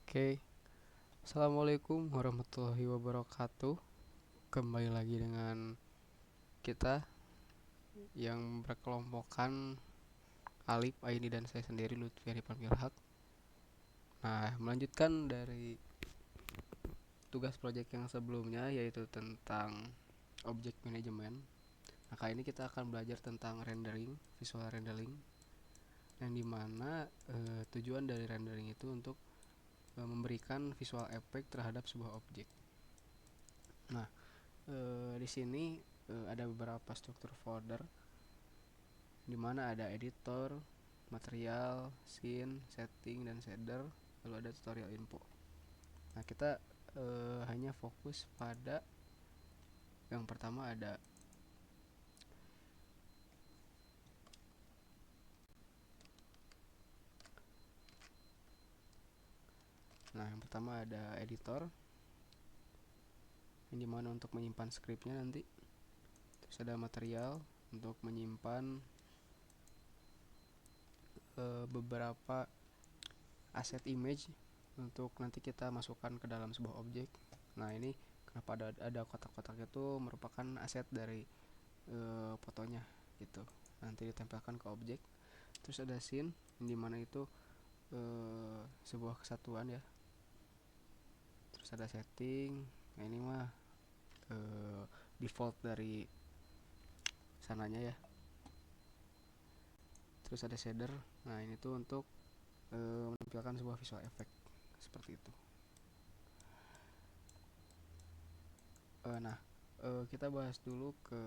Oke, Assalamualaikum warahmatullahi wabarakatuh. Kembali lagi dengan kita yang berkelompokkan Alif, Aini, dan saya sendiri Lutfi Arifan Milhak. Nah, melanjutkan dari tugas proyek yang sebelumnya yaitu tentang objek manajemen. Nah, kali ini kita akan belajar tentang rendering, visual rendering, yang dimana tujuan dari rendering itu untuk memberikan visual effect terhadap sebuah objek. Nah, di sini ada beberapa struktur folder di mana ada editor, material, scene, setting, dan shader, lalu ada tutorial info. Nah, kita hanya fokus pada yang pertama ada editor yang dimana untuk menyimpan scriptnya nanti. Terus ada material untuk menyimpan beberapa aset image untuk nanti kita masukkan ke dalam sebuah objek. Nah, ini kenapa ada kotak-kotak itu merupakan aset dari fotonya gitu, nanti ditempelkan ke objek. Terus ada scene yang dimana itu sebuah kesatuan ya. Terus ada setting. Nah, ini mah default dari sananya ya. Terus ada shader. Nah, ini tuh untuk menampilkan sebuah visual effect seperti itu. Nah, kita bahas dulu ke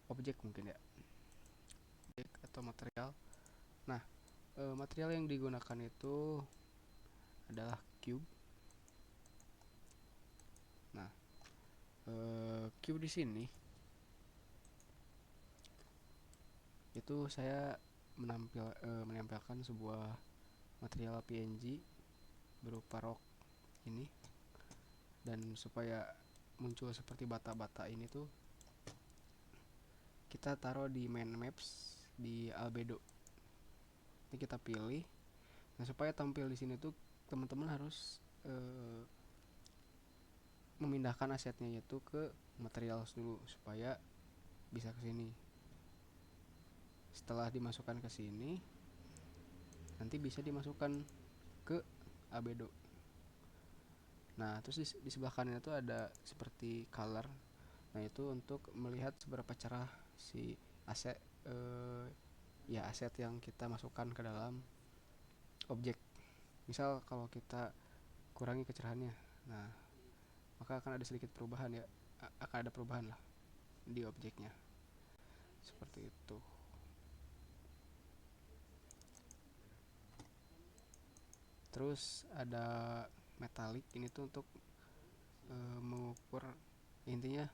objek mungkin ya, objek atau material. Nah, material yang digunakan itu adalah cube. Nah, cube di sini itu saya menempelkan sebuah material PNG berupa rock ini, dan supaya muncul seperti bata-bata ini tuh kita taruh di main maps di albedo. Ini kita pilih. Nah, supaya tampil di sini tuh teman-teman harus memindahkan asetnya yaitu ke material dulu supaya bisa ke sini. Setelah dimasukkan ke sini, nanti bisa dimasukkan ke albedo. Nah, terus di sebelah kanan itu ada seperti color. Nah, itu untuk melihat seberapa cerah si aset aset yang kita masukkan ke dalam objek. Misal kalau kita kurangi kecerahannya, nah maka akan ada sedikit perubahan ya, akan ada perubahan lah di objeknya seperti itu. Terus ada metalik, ini tuh untuk mengukur, intinya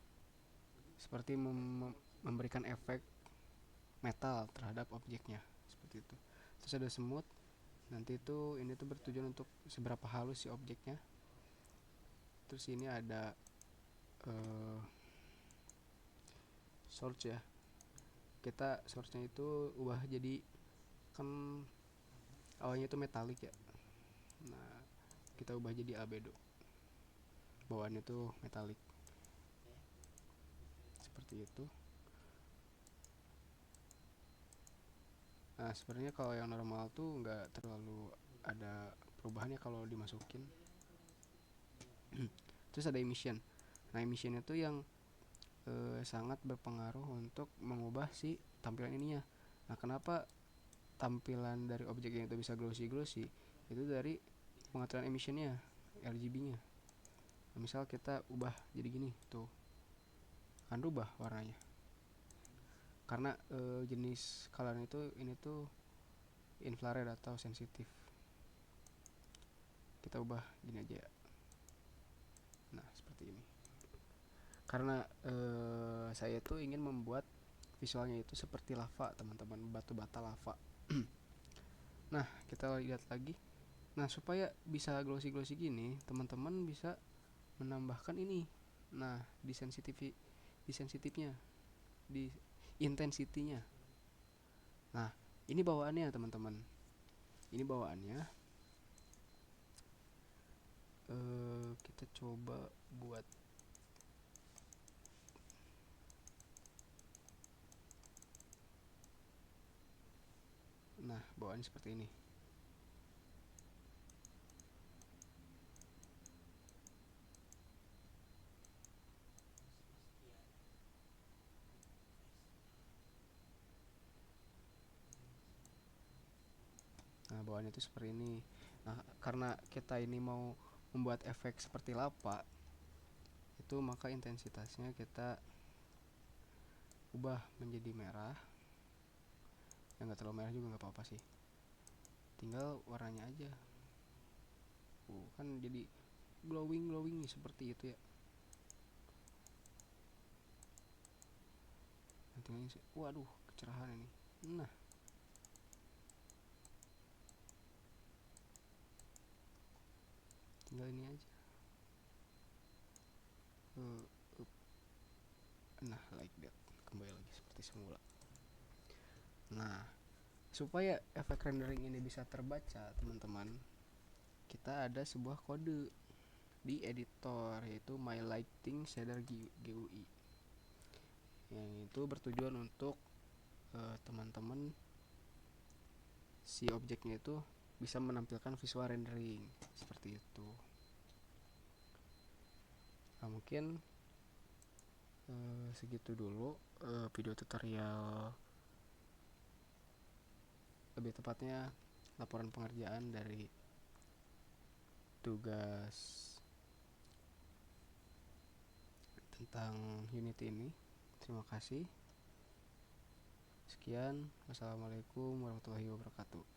seperti memberikan efek metal terhadap objeknya seperti itu. Terus ada smooth, nanti itu ini tuh bertujuan untuk seberapa halus si objeknya. Terus ini ada source ya, kita source-nya itu ubah jadi, kan awalnya itu metalik ya, nah kita ubah jadi albedo, bawaannya tuh metalik seperti itu. Nah, sebenarnya kalau yang normal tuh nggak terlalu ada perubahannya kalau dimasukin. Terus ada emission. Nah, emission itu yang sangat berpengaruh untuk mengubah si tampilan ininya. Nah, kenapa tampilan dari objek yang itu bisa glossy itu dari pengaturan emissionnya, RGB-nya. Nah, misal kita ubah jadi gini tuh, akan rubah warnanya karena jenis color itu ini tuh infrared atau sensitif. Kita ubah gini aja ya. Nah, seperti ini. Karena saya tuh ingin membuat visualnya itu seperti lava, teman-teman, batu bata lava. Nah, kita lihat lagi. Nah, supaya bisa glossy gini, teman-teman bisa menambahkan ini. Nah, di sensitifnya, di intensitinya. Nah, ini bawaannya, teman-teman. Ini bawaannya. Kita coba buat, nah bawaan seperti ini. Nah bawaannya itu seperti ini. Nah karena kita ini mau membuat efek seperti lapa, itu maka intensitasnya kita ubah menjadi merah. Yang nggak terlalu merah juga nggak apa-apa sih, tinggal warnanya aja. Kan jadi glowing glowing nih seperti itu ya. Nanti ini waduh kecerahan ini. Nah tinggal ini aja. Nah like that, kembali lagi seperti semula. Nah supaya efek rendering ini bisa terbaca teman-teman, kita ada sebuah kode di editor, yaitu My Lighting Shader GUI, yang itu bertujuan untuk teman-teman si objeknya itu bisa menampilkan visual rendering seperti itu. Nah mungkin segitu dulu video tutorial, lebih tepatnya laporan pengerjaan dari tugas tentang unit ini. Terima kasih. Sekian, wassalamualaikum warahmatullahi wabarakatuh.